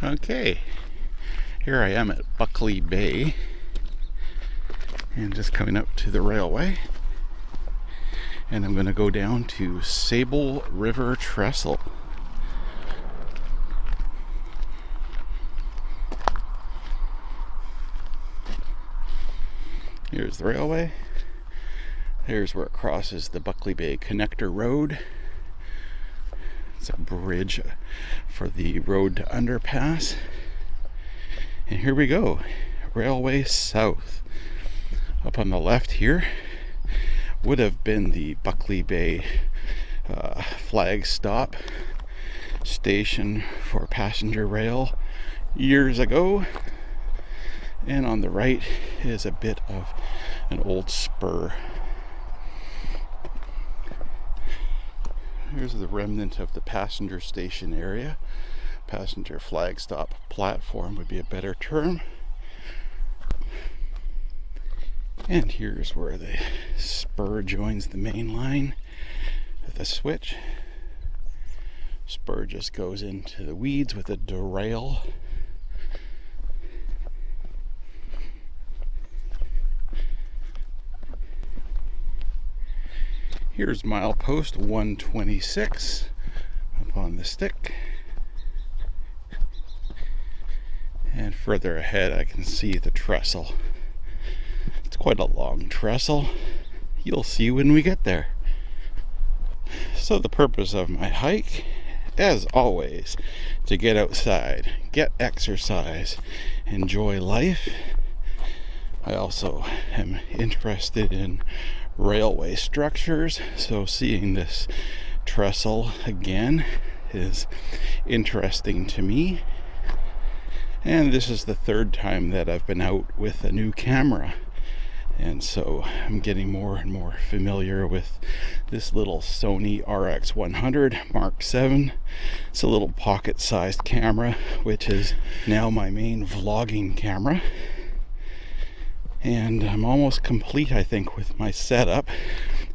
Okay, here I am at Buckley Bay and just coming up to the railway, and I'm going to go down to Tsable River Trestle. Here's the railway. Here's where it crosses the Buckley Bay Connector Road. It's a bridge for the road to Underpass. And here we go, Railway South. Up on the left here would have been the Buckley Bay flag stop station for passenger rail years ago. And on the right is a bit of an old spur. Here's the remnant of the passenger station area. Passenger flag stop platform would be a better term. And here's where the spur joins the main line with a switch. Spur just goes into the weeds with a derail. Here's milepost 126 up on the stick. And further ahead I can see the trestle. It's quite a long trestle. You'll see when we get there. So the purpose of my hike, as always, to get outside, get exercise, enjoy life. I also am interested in railway structures, so seeing this trestle again is interesting to me. And this is the third time that I've been out with a new camera, and so I'm getting more and more familiar with this little Sony RX100 Mark VII. It's a little pocket-sized camera, which is now my main vlogging camera. And I'm almost complete, I think, with my setup.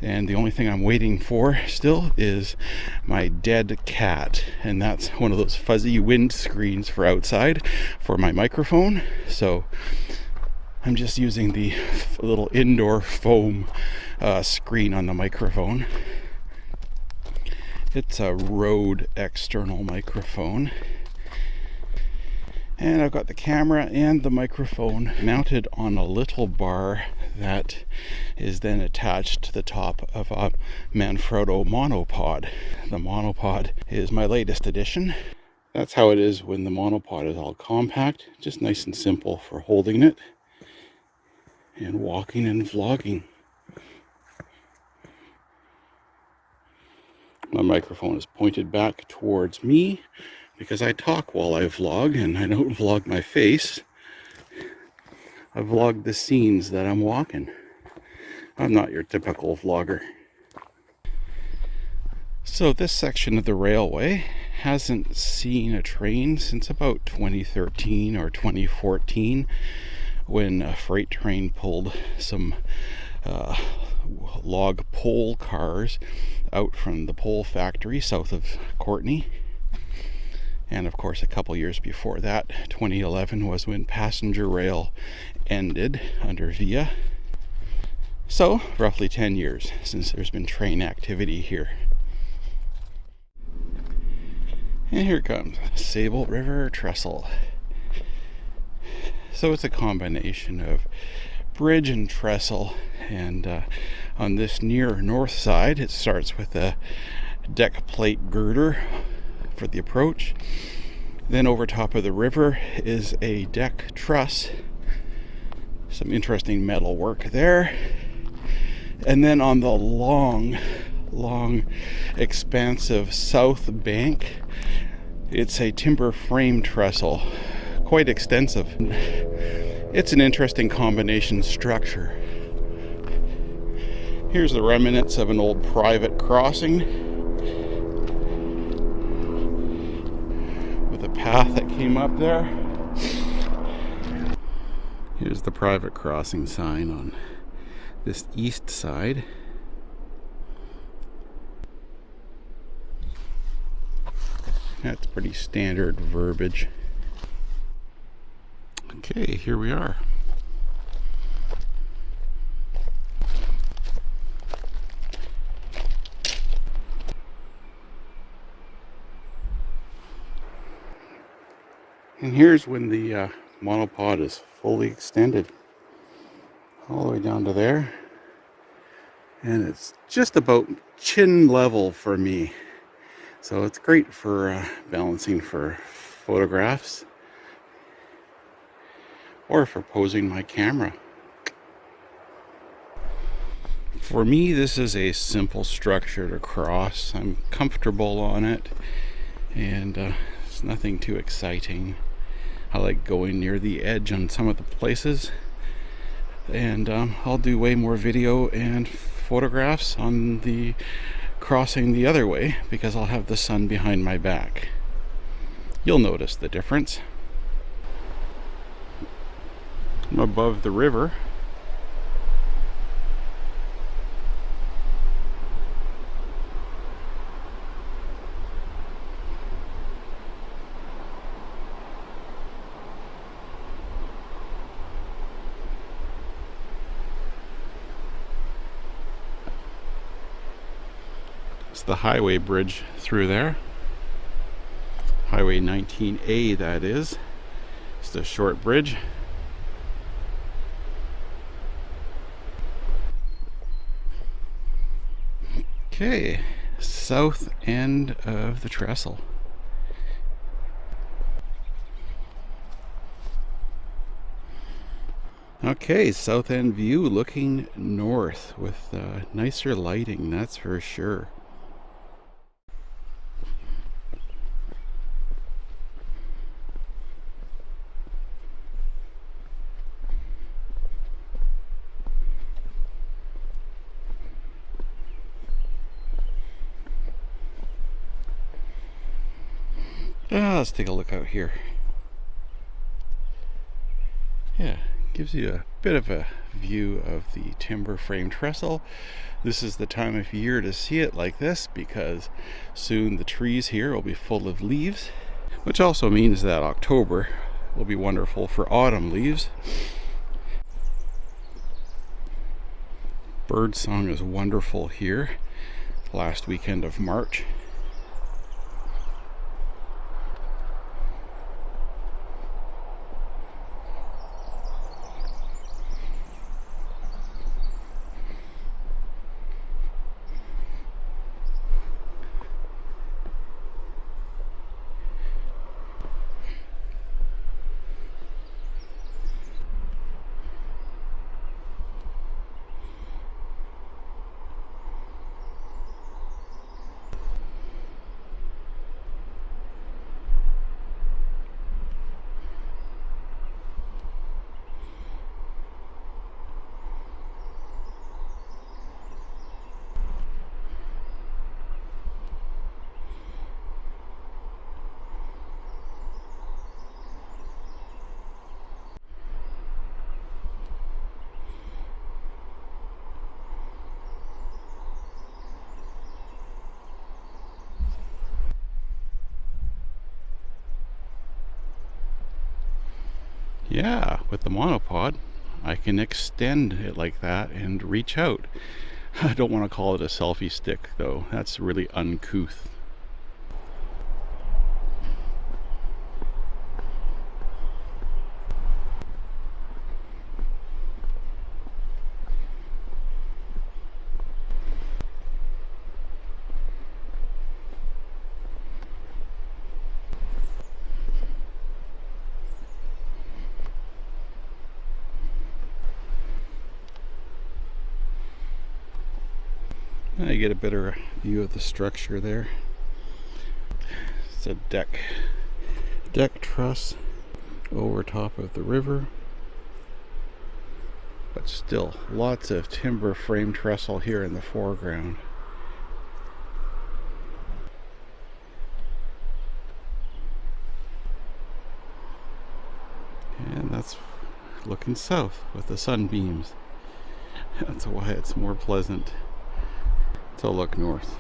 And the only thing I'm waiting for still is my dead cat. And that's one of those fuzzy wind screens for outside for my microphone. So I'm just using the little indoor foam screen on the microphone. It's a Rode external microphone. And I've got the camera and the microphone mounted on a little bar that is then attached to the top of a Manfrotto monopod. The monopod is my latest addition. That's how it is when the monopod is all compact, just nice and simple for holding it and walking and vlogging. My microphone is pointed back towards me because I talk while I vlog, and I don't vlog my face. I vlog the scenes that I'm walking. I'm not your typical vlogger. So this section of the railway hasn't seen a train since about 2013 or 2014, when a freight train pulled some log pole cars out from the pole factory south of Courtenay. And of course, a couple years before that, 2011, was when passenger rail ended under VIA. So, roughly 10 years since there's been train activity here. And here comes Tsable River Trestle. So it's a combination of bridge and trestle. And on this near north side, it starts with a deck plate girder for the approach. Then over top of the river is a deck truss. Some interesting metal work there. And then on the long expansive south bank, it's a timber frame trestle, quite extensive. It's an interesting combination structure. Here's the remnants of an old private crossing with a path that came up there. Here's the private crossing sign on this east side. That's pretty standard verbiage. Okay, here we are. And here's when the monopod is fully extended all the way down to there. And it's just about chin level for me. So it's great for balancing for photographs or for posing my camera. For me, this is a simple structure to cross. I'm comfortable on it, and it's nothing too exciting. I like going near the edge on some of the places, and I'll do way more video and photographs on the crossing the other way because I'll have the sun behind my back. You'll notice the difference. I'm above the river. It's the highway bridge through there. Highway 19A, that is. It's a short bridge. Okay, south end of the Trestle. Okay, south end view looking north with nicer lighting, that's for sure. Let's take a look out here. Yeah, gives you a bit of a view of the timber frame trestle. This is the time of year to see it like this because soon the trees here will be full of leaves, which also means that October will be wonderful for autumn leaves. Bird song is wonderful here last weekend of March. Yeah, with the monopod, I can extend it like that and reach out. I don't want to call it a selfie stick, though. That's really uncouth. I get a better view of the structure there. It's a deck truss over top of the river, but still lots of timber frame trestle here in the foreground. And that's looking south with the sunbeams. That's why it's more pleasant to look north.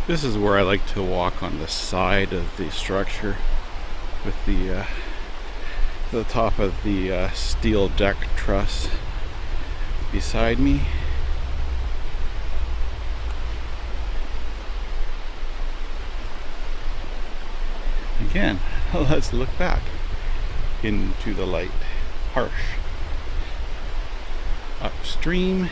This is where I like to walk, on the side of the structure with the top of the steel deck truss beside me. Again, let's look back into the light. Harsh. Upstream.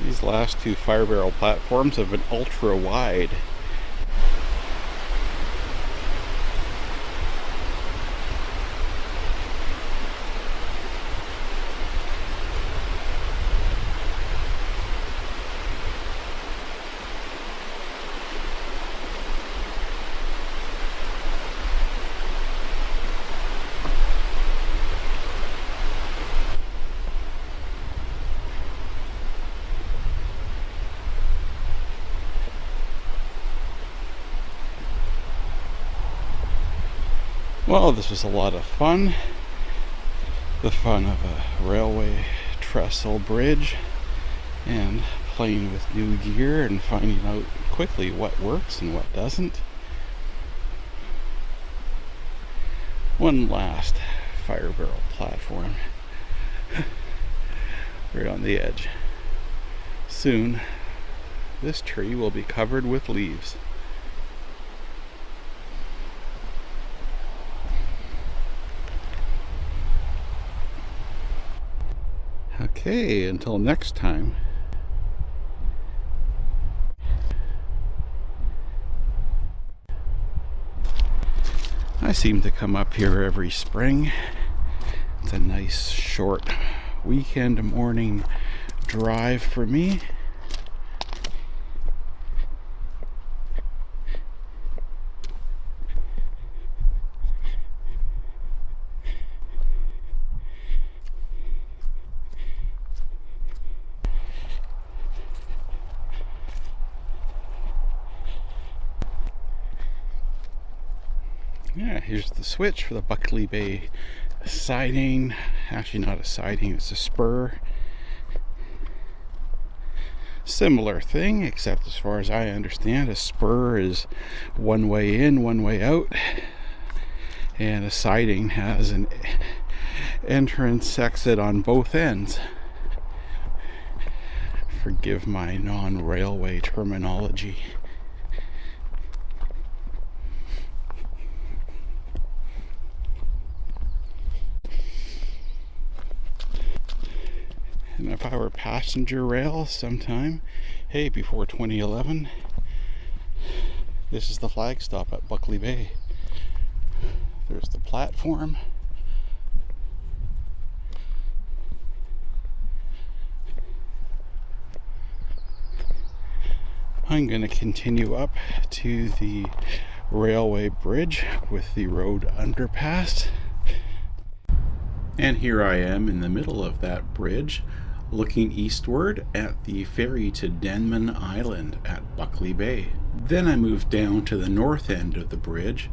These last two fire barrel platforms have been ultra wide. Well, this was a lot of fun. The fun of a railway trestle bridge and playing with new gear and finding out quickly what works and what doesn't. One last fire barrel platform right on the edge. Soon, this tree will be covered with leaves. Okay, until next time. I seem to come up here every spring. It's a nice short weekend morning drive for me. Yeah, here's the switch for the Buckley Bay siding. Actually not a siding, it's a spur. Similar thing, except as far as I understand, a spur is one way in, one way out. And a siding has an entrance exit on both ends. Forgive my non-railway terminology. And if I were passenger rail sometime, hey, before 2011, this is the flag stop at Buckley Bay. There's the platform. I'm going to continue up to the railway bridge with the road underpass. And here I am in the middle of that bridge, looking eastward at the ferry to Denman Island at Buckley Bay. Then I moved down to the north end of the bridge,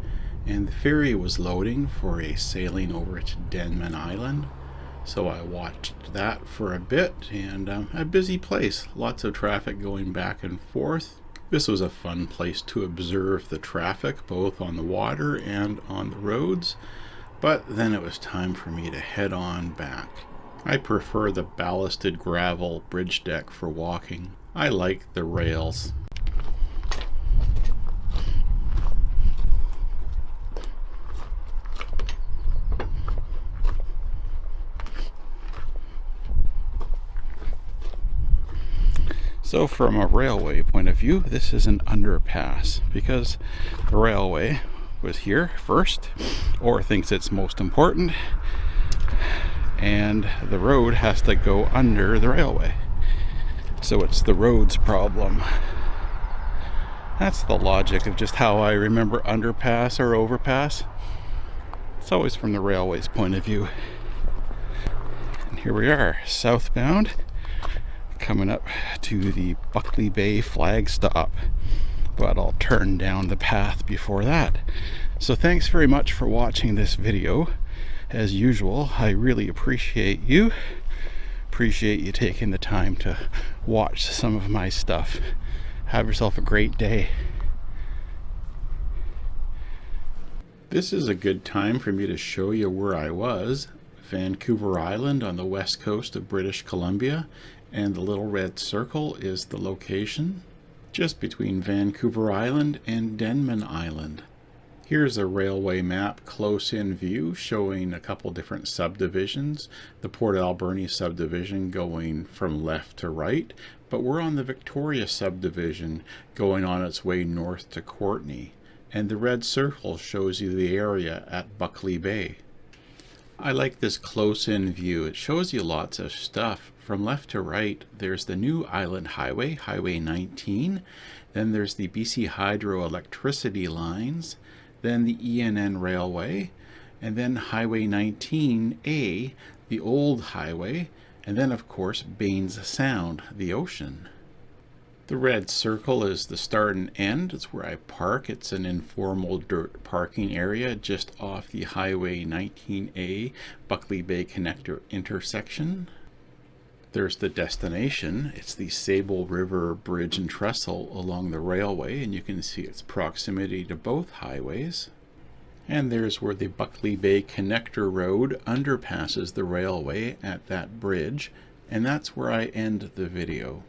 and the ferry was loading for a sailing over to Denman Island. So I watched that for a bit, and a busy place, lots of traffic going back and forth. This was a fun place to observe the traffic, both on the water and on the roads. But then it was time for me to head on back. I prefer the ballasted gravel bridge deck for walking. I like the rails. So from a railway point of view, this is an underpass because the railway was here first, or thinks it's most important, and the road has to go under the railway. So it's the road's problem. That's the logic of just how I remember underpass or overpass. It's always from the railway's point of view. And here we are, southbound, coming up to the Buckley Bay flag stop. But I'll turn down the path before that. So thanks very much for watching this video. As usual, I really appreciate you. Appreciate you taking the time to watch some of my stuff. Have yourself a great day. This is a good time for me to show you where I was. Vancouver Island on the west coast of British Columbia, and the little red circle is the location just between Vancouver Island and Denman Island. Here's a railway map close-in view showing a couple different subdivisions. The Port Alberni subdivision going from left to right, but we're on the Victoria subdivision going on its way north to Courtenay. And the red circle shows you the area at Buckley Bay. I like this close-in view. It shows you lots of stuff. From left to right, there's the new Island Highway, Highway 19. Then there's the BC Hydro electricity lines. Then the ENN Railway. And then Highway 19A, the old highway. And then, of course, Baines Sound, the ocean. The red circle is the start and end. It's where I park. It's an informal dirt parking area just off the Highway 19A Buckley Bay Connector intersection. There's the destination. It's the Tsable River Bridge and Trestle along the railway, and you can see its proximity to both highways. And there's where the Buckley Bay Connector Road underpasses the railway at that bridge, and that's where I end the video.